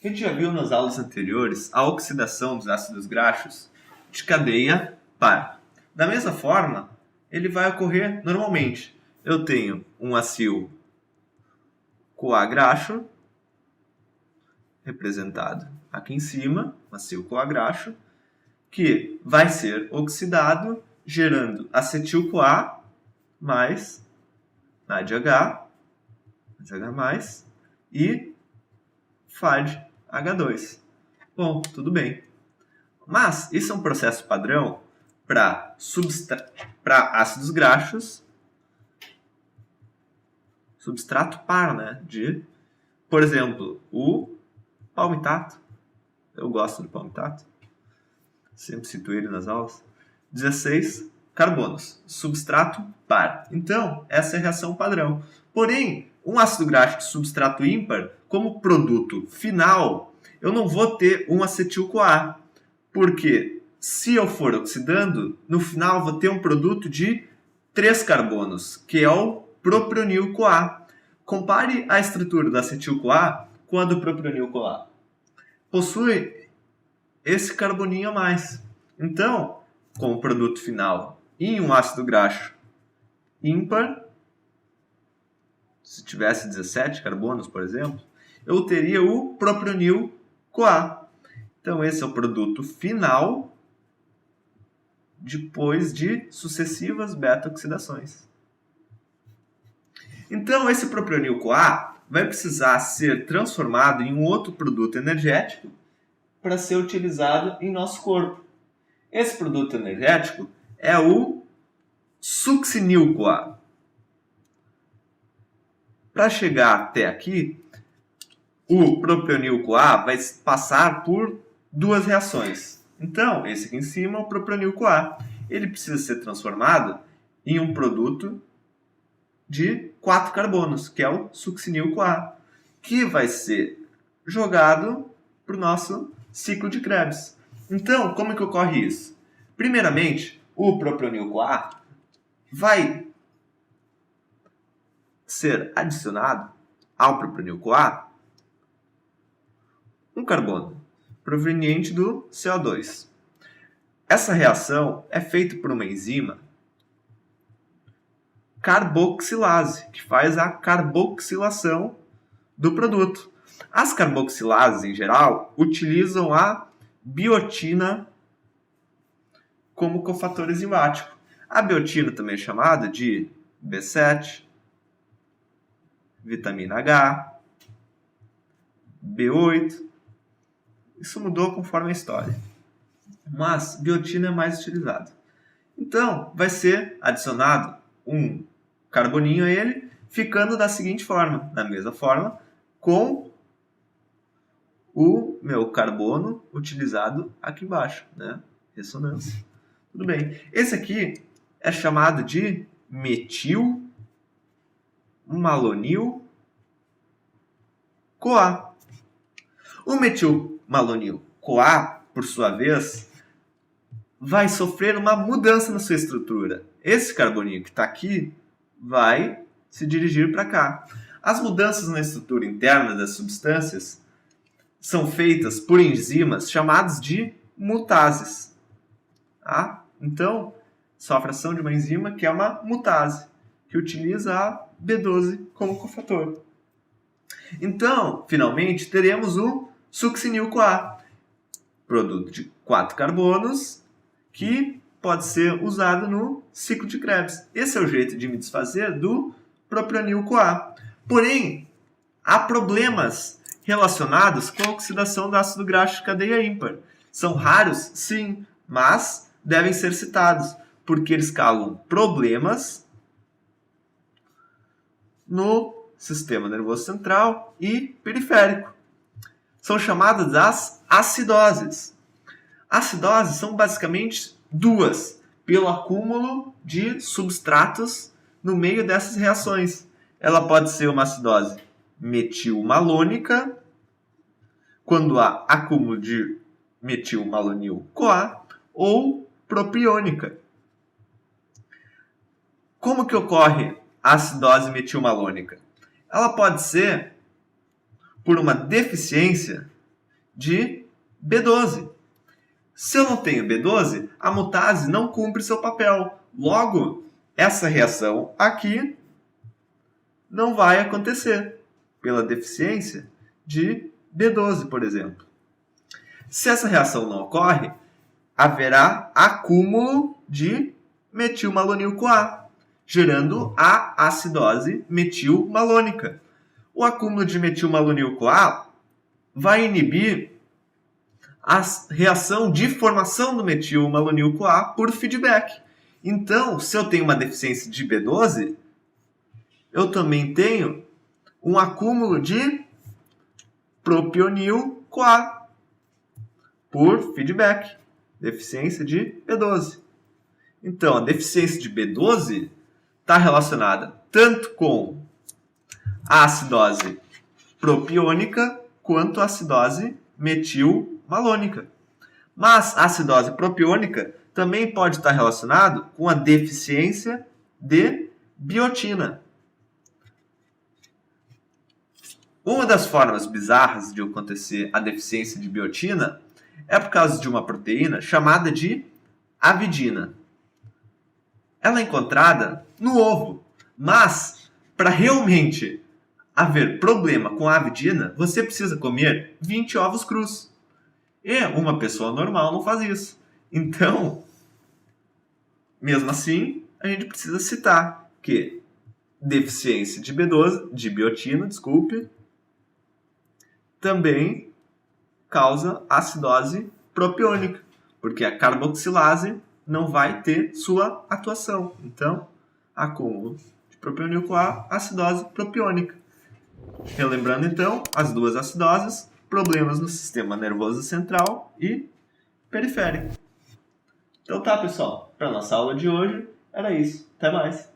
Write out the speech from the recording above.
A gente já viu nas aulas anteriores a oxidação dos ácidos graxos de cadeia par. Da mesma forma, ele vai ocorrer normalmente. Eu tenho um acil-CoA graxo, representado aqui em cima, um acil-CoA graxo, que vai ser oxidado, gerando acetil-CoA mais NADH, e FADH2. Bom, tudo bem. Mas isso é um processo padrão para ácidos graxos, substrato par, né? De, por exemplo, o palmitato. Eu gosto do palmitato. Sempre cito ele nas aulas. 16 carbonos, substrato par. Então, essa é a reação padrão. Porém, um ácido graxo de substrato ímpar, como produto final, eu não vou ter um acetil-CoA. Porque se eu for oxidando, no final eu vou ter um produto de 3 carbonos, que é o propionil-CoA. Compare a estrutura do acetil-CoA com a do propionil-CoA. Possui esse carboninho a mais. Então, como produto final em um ácido graxo ímpar, se tivesse 17 carbonos, por exemplo, eu teria o propionil-CoA. Então, esse é o produto final depois de sucessivas beta-oxidações. Então, esse propionil-CoA vai precisar ser transformado em um outro produto energético para ser utilizado em nosso corpo. Esse produto energético é o succinil-CoA. Para chegar até aqui, o propionil-CoA vai passar por duas reações. Então, esse aqui em cima é o propionil-CoA. Ele precisa ser transformado em um produto de 4 carbonos, que é o succinil-CoA, que vai ser jogado para o nosso ciclo de Krebs. Então, como que ocorre isso? Primeiramente, o propionil-CoA vai ser adicionado ao propionil-CoA um carbono proveniente do CO2. Essa reação é feita por uma enzima carboxilase, que faz a carboxilação do produto. As carboxilases, em geral, utilizam a biotina como cofator enzimático. A biotina também é chamada de B7, vitamina H, B8. Isso mudou conforme a história. Mas biotina é mais utilizado. Então, vai ser adicionado um carboninho a ele, ficando da seguinte forma, da mesma forma, com o meu carbono utilizado aqui embaixo, né? Ressonância. Tudo bem. Esse aqui é chamado de metil-malonil-CoA. O metil-malonil-CoA, por sua vez, vai sofrer uma mudança na sua estrutura. Esse carboninho que está aqui vai se dirigir para cá. As mudanças na estrutura interna das substâncias são feitas por enzimas chamadas de mutases. Tá? Então, sofre ação de uma enzima que é uma mutase, que utiliza a B12 como cofator. Então, finalmente, teremos o succinil-CoA, produto de 4 carbonos, que pode ser usado no ciclo de Krebs. Esse é o jeito de me desfazer do propionil-CoA. Porém, há problemas relacionados com a oxidação do ácido graxo de cadeia ímpar. São raros, sim, mas devem ser citados, porque eles causam problemas no sistema nervoso central e periférico. São chamadas as acidoses. Acidoses são basicamente duas, pelo acúmulo de substratos no meio dessas reações. Ela pode ser uma acidose metilmalônica, quando há acúmulo de metilmalonil-CoA, ou propiônica. Como que ocorre a acidose metilmalônica? Ela pode ser por uma deficiência de B12. Se eu não tenho B12, a mutase não cumpre seu papel. Logo, essa reação aqui não vai acontecer pela deficiência de B12, por exemplo. Se essa reação não ocorre, haverá acúmulo de metilmalonil-CoA, gerando a acidose metilmalônica. O acúmulo de metilmalonil-CoA vai inibir a reação de formação do metilmalonil-CoA por feedback. Então, se eu tenho uma deficiência de B12, eu também tenho um acúmulo de propionil-CoA por feedback. Deficiência de B12. Então, a deficiência de B12 está relacionada tanto com a acidose propiônica quanto a acidose metilmalônica. Mas a acidose propiônica também pode estar relacionado com a deficiência de biotina. Uma das formas bizarras de acontecer a deficiência de biotina é por causa de uma proteína chamada de avidina. Ela é encontrada no ovo, mas para realmente haver problema com a avidina, você precisa comer 20 ovos crus. E uma pessoa normal não faz isso. Então, mesmo assim, a gente precisa citar que deficiência de B12, de biotina, também causa acidose propiônica, porque a carboxilase não vai ter sua atuação. Então, acúmulo de propionil-CoA, acidose propiônica. Relembrando, então, as duas acidoses, problemas no sistema nervoso central e periférico. Então tá, pessoal. Para nossa aula de hoje, era isso. Até mais.